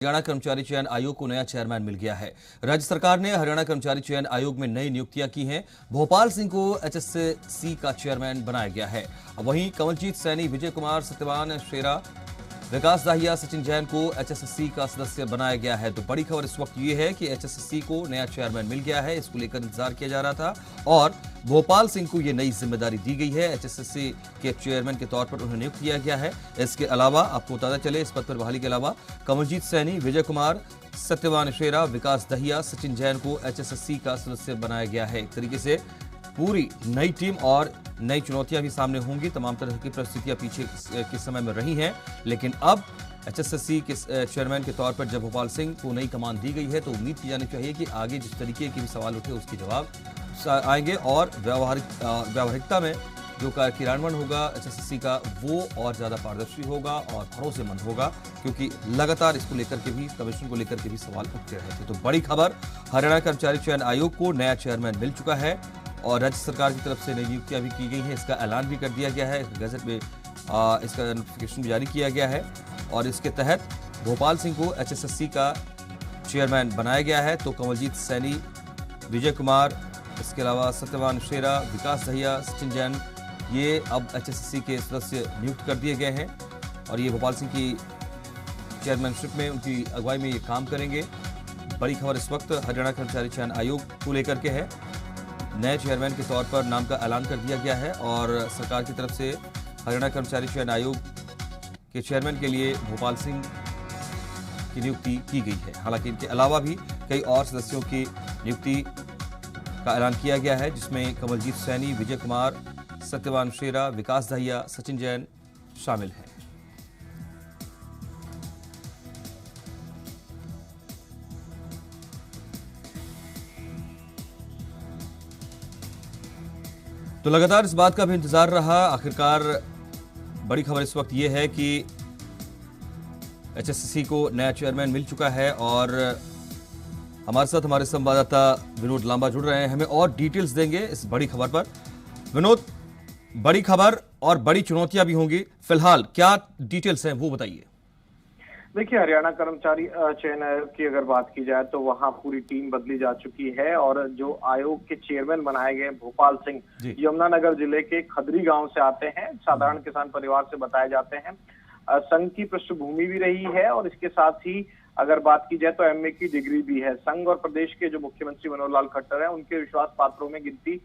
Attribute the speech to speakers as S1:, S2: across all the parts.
S1: हरियाणा कर्मचारी चयन आयोग को नया चेयरमैन मिल गया है। राज्य सरकार ने हरियाणा कर्मचारी चयन आयोग में नई नियुक्तियां की हैं। भोपाल सिंह को एचएससी का चेयरमैन बनाया गया है। वहीं कमलजीत सैनी, विजय कुमार, सत्यवान शेरा, विकास दाहिया, सचिन जैन को एचएससी का सदस्य बनाया गया है। तो बड़ी खबर इस वक्त ये है कि एचएससी को नया चेयरमैन मिल गया है। इसको लेकर इंतजार किया जा रहा था और भोपाल सिंह को यह नई जिम्मेदारी दी गई है। एचएससी के चेयरमैन के तौर पर उन्हें नियुक्त किया गया है। इसके अलावा आपको बताते चले, इस पद पर बहाली के अलावा कमलजीत सैनी, विजय कुमार, सत्यवान शेरा, विकास दहिया, सचिन जैन को एचएससी का सदस्य बनाया गया है। एक तरीके से पूरी नई टीम और नई चुनौतियां भी सामने होंगी। तमाम तरह की परिस्थितियां पीछे के समय में रही हैं, लेकिन अब एचएससी के चेयरमैन के तौर पर जब भोपाल सिंह को नई कमान दी गई है तो उम्मीद की जानी चाहिए कि आगे जिस तरीके के भी सवाल उठे उसके जवाब आएंगे और व्यावहारिकता में जो क्रियान्वयन होगा एचएससी का वो और ज्यादा पारदर्शी होगा और भरोसेमंद होगा, क्योंकि लगातार इसको लेकर के भी, कमीशन को लेकर के भी सवाल उठते रहे थे। तो बड़ी खबर, हरियाणा कर्मचारी चयन आयोग को नया चेयरमैन मिल चुका है और राज्य सरकार की तरफ से नई नियुक्तियां भी की गई हैं। इसका ऐलान भी कर दिया गया है, गजट में इसका नोटिफिकेशन भी जारी किया गया है और इसके तहत भोपाल सिंह को एचएससी का चेयरमैन बनाया गया है। तो कमलजीत सैनी, विजय कुमार, इसके अलावा सत्यवान शेरा, विकास दहिया, सचिन जैन, ये अब एचएससी के सदस्य नियुक्त कर दिए गए हैं और ये भोपाल सिंह की चेयरमैनशिप में, उनकी अगुवाई में ये काम करेंगे। बड़ी खबर इस वक्त हरियाणा कर्मचारी चयन आयोग को लेकर के है। नए चेयरमैन के तौर पर नाम का ऐलान कर दिया गया है और सरकार की तरफ से हरियाणा कर्मचारी चयन आयोग के चेयरमैन के लिए भोपाल सिंह की नियुक्ति की गई है। हालांकि इनके अलावा भी कई और सदस्यों की नियुक्ति का ऐलान किया गया है, जिसमें कमलजीत सैनी, विजय कुमार, सत्यवान शेरा, विकास दहिया, सचिन जैन शामिल हैं। तो लगातार इस बात का भी इंतजार रहा। आखिरकार बड़ी खबर इस वक्त यह है कि एचएससी को नया चेयरमैन मिल चुका है और हमारे साथ हमारे संवाददाता विनोद लांबा जुड़ रहे हैं, हमें और डिटेल्स देंगे इस बड़ी खबर पर। विनोद, बड़ी खबर और बड़ी चुनौतियां भी होंगी, फिलहाल क्या डिटेल्स हैं वो बताइए।
S2: देखिए, हरियाणा कर्मचारी चयन आयोग की अगर बात की जाए तो वहां पूरी टीम बदली जा चुकी है और जो आयोग के चेयरमैन बनाए गए भोपाल सिंह यमुनानगर जिले के खदरी गांव से आते हैं, साधारण किसान परिवार से बताए जाते हैं। संघ की पृष्ठभूमि भी रही है और इसके साथ ही अगर बात की जाए तो एमए की डिग्री भी है। संघ और प्रदेश के जो मुख्यमंत्री मनोहर लाल खट्टर हैं, उनके विश्वास पात्रों में गिनती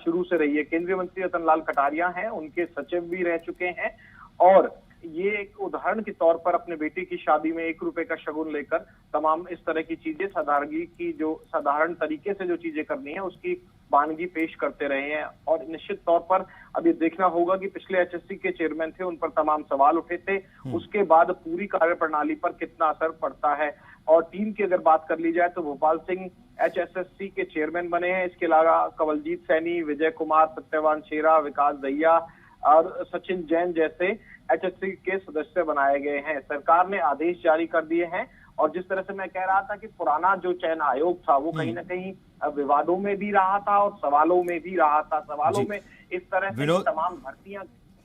S2: शुरू से रही है। केंद्रीय मंत्री रतन लाल कटारिया हैं, उनके सचिव भी रह चुके हैं और ये एक उदाहरण के तौर पर अपने बेटे की शादी में 1 रुपए का शगुन लेकर तमाम इस तरह की चीजें, सादारगी की जो साधारण तरीके से जो चीजें करनी है उसकी वानगी पेश करते रहे हैं। और निश्चित तौर पर अब ये देखना होगा कि पिछले एचएससी के चेयरमैन थे, उन पर तमाम सवाल उठे थे, उसके बाद पूरी कार्यप्रणाली पर कितना असर पड़ता है। और टीम की अगर बात कर ली जाए तो भोपाल सिंह एचएससी के चेयरमैन बने हैं। इसके अलावा कमलजीत सैनी, विजय कुमार, सत्यवान शेरा, विकास दहिया और सचिन जैन जैसे एचएससी के सदस्य बनाए गए हैं। सरकार ने आदेश जारी कर दिए हैं और जिस तरह से मैं कह रहा था कि पुराना जो चयन आयोग था वो कहीं ना कहीं विवादों में भी रहा था और सवालों में भी रहा था। सवालों में इस तरह से तमाम भर्तियां।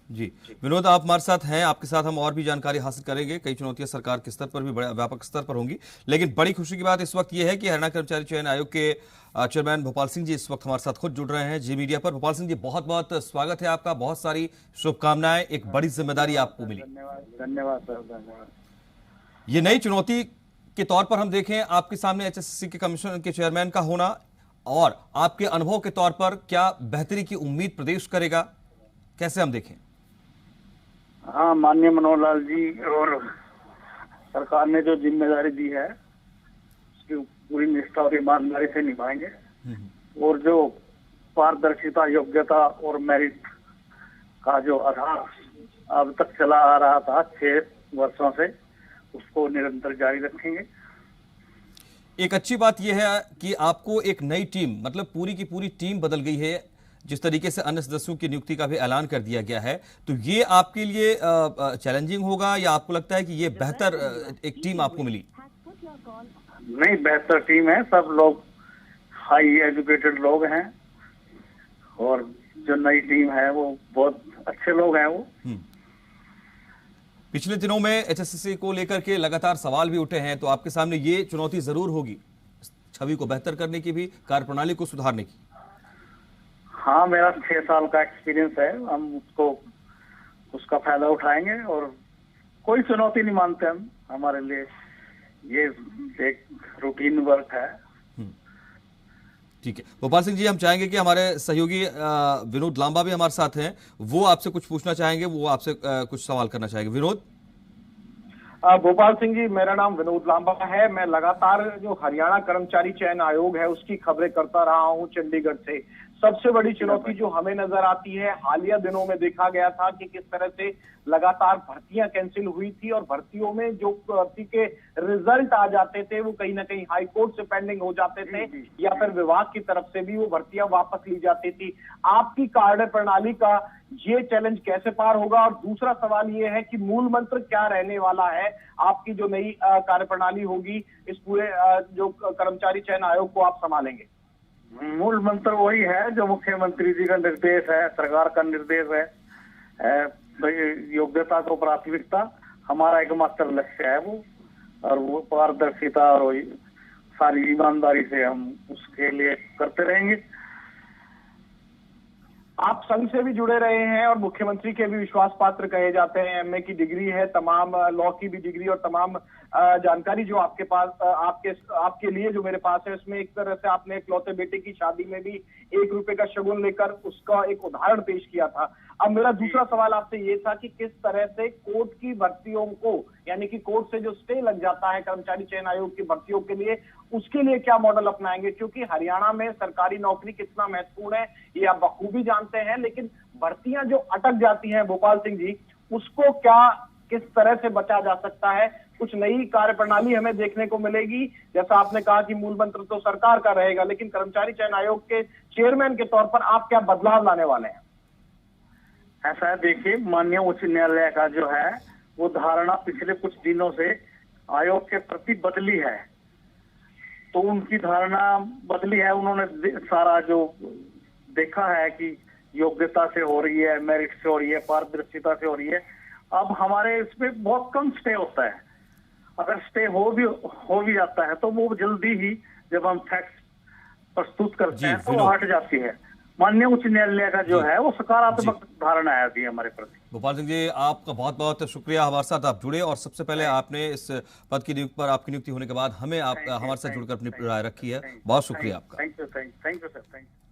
S1: जी विनोद, आप हमारे साथ हैं, आपके साथ हम और भी जानकारी हासिल करेंगे। कई चुनौतियां सरकार के स्तर पर भी व्यापक स्तर पर होंगी, लेकिन बड़ी खुशी की बात इस वक्त यह है कि हरियाणा कर्मचारी चयन आयोग के चेयरमैन भोपाल सिंह जी इस वक्त हमारे साथ खुद जुड़ रहे हैं जी मीडिया पर। भोपाल सिंह जी, बहुत बहुत स्वागत है आपका, बहुत सारी शुभकामनाएं, एक बड़ी जिम्मेदारी आपको मिली।
S2: धन्यवाद सर, धन्यवाद।
S1: ये नई चुनौती के तौर पर हम देखें, आपके सामने एचएससी के कमीशन के चेयरमैन का होना और आपके अनुभव के तौर पर क्या बेहतरी की उम्मीद प्रदेश करेगा, कैसे हम देखें?
S3: हाँ, माननीय मनोहर लाल जी और सरकार ने जो जिम्मेदारी दी है उसकी पूरी निष्ठा और ईमानदारी से निभाएंगे और जो पारदर्शिता, योग्यता और मेरिट का जो आधार अब तक चला आ रहा था 6 वर्षों से, उसको निरंतर जारी रखेंगे।
S1: एक अच्छी बात यह है कि आपको एक नई टीम, मतलब पूरी की पूरी टीम बदल गई है। जिस तरीके से अन्य सदस्यों की नियुक्ति का भी ऐलान कर दिया गया है, तो ये आपके लिए चैलेंजिंग होगा या आपको लगता है कि ये बेहतर एक टीम आपको मिली?
S3: नहीं, बेहतर टीम है, सब लोग हाई एजुकेटेड लोग हैं और जो नई टीम है वो बहुत अच्छे लोग हैं। वो
S1: पिछले दिनों में एचएससीसी को लेकर के लगातार सवाल भी उठे हैं, तो आपके सामने ये चुनौती जरूर होगी, छवि को बेहतर करने की भी, कार्यप्रणाली को सुधारने की।
S3: हाँ, मेरा 6 साल का एक्सपीरियंस है, हम उसका फायदा उठाएंगे और कोई चुनौती नहीं मानते हम। हमारे लिए ये एक रूटीन वर्क है।
S1: ठीक है भोपाल सिंह जी, हम चाहेंगे कि हमारे सहयोगी विनोद लांबा भी हमारे साथ हैं, वो आपसे कुछ पूछना चाहेंगे, वो आपसे कुछ सवाल करना चाहेंगे। विनोद।
S2: भोपाल सिंह जी, मेरा नाम विनोद लांबा है। मैं लगातार जो हरियाणा कर्मचारी चयन आयोग है उसकी खबरें करता रहा हूं चंडीगढ़ से। सबसे बड़ी चुनौती जो हमें नजर आती है, हालिया दिनों में देखा गया था कि किस तरह से लगातार भर्तियां कैंसिल हुई थी और भर्तियों में जो भर्ती के रिजल्ट आ जाते थे वो कहीं ना कहीं हाई कोर्ट से पेंडिंग हो जाते थे या फिर विभाग की तरफ से भी वो भर्तियां वापस ली जाती थी। आपकी कार्य प्रणाली का ये चैलेंज कैसे पार होगा? और दूसरा सवाल ये है कि मूल मंत्र क्या रहने वाला है? आपकी जो नई कार्य प्रणाली होगी, इस पूरे जो कर्मचारी चयन आयोग को आप संभालेंगे।
S3: मूल मंत्र वही है जो मुख्यमंत्री जी का निर्देश है, सरकार का निर्देश है, योग्यता को प्राथमिकता हमारा एकमात्र लक्ष्य है वो, और वो पारदर्शिता और सारी ईमानदारी से हम उसके लिए करते रहेंगे।
S2: आप संघ से भी जुड़े रहे हैं और मुख्यमंत्री के भी विश्वास पात्र कहे जाते हैं। एमए की डिग्री है, तमाम लॉ की भी डिग्री और तमाम जानकारी जो आपके पास आपके लिए जो मेरे पास है, उसमें एक तरह से आपने इकलौते बेटे की शादी में भी 1 रुपए का शगुन लेकर उसका एक उदाहरण पेश किया था। अब मेरा दूसरा सवाल आपसे ये था कि किस तरह से कोर्ट की भर्तियों को, यानी कि कोर्ट से जो स्टे लग जाता है कर्मचारी चयन आयोग की भर्तियों के लिए, उसके लिए क्या मॉडल अपनाएंगे? क्योंकि हरियाणा में सरकारी नौकरी कितना महत्वपूर्ण है ये आप बखूबी जानते हैं, लेकिन भर्तियां जो अटक जाती हैं भोपाल सिंह जी, उसको क्या किस तरह से बचा जा सकता है? कुछ नई कार्यप्रणाली हमें देखने को मिलेगी? जैसा आपने कहा कि मूल मंत्र तो सरकार का रहेगा, लेकिन कर्मचारी चयन आयोग के चेयरमैन के तौर पर आप क्या बदलाव लाने वाले हैं?
S3: ऐसा है, देखिए, माननीय उच्च न्यायालय का जो है वो धारणा पिछले कुछ दिनों से आयोग के प्रति बदली है। तो उनकी धारणा बदली है, उन्होंने सारा जो देखा है कि योग्यता से हो रही है, मेरिट से हो रही है, पारदर्शिता से हो रही है। अब हमारे इसमें बहुत कम स्टे होता है। अगर स्टे हो भी जाता है तो वो जल्दी ही जब हम फैक्ट्स प्रस्तुत करते हैं तो वो हट जाती है। माननीय उच्च न्यायालय का जो है वो सकारात्मक धारणा है अभी हमारे प्रति।
S1: भोपाल सिंह जी, आपका बहुत बहुत शुक्रिया, हमारे साथ आप जुड़े और सबसे पहले आपने इस पद की नियुक्ति पर आपकी नियुक्ति होने के बाद हमें हमारे साथ जुड़कर अपनी राय रखी है। बहुत शुक्रिया आपका।
S3: Thank you sir, thank you.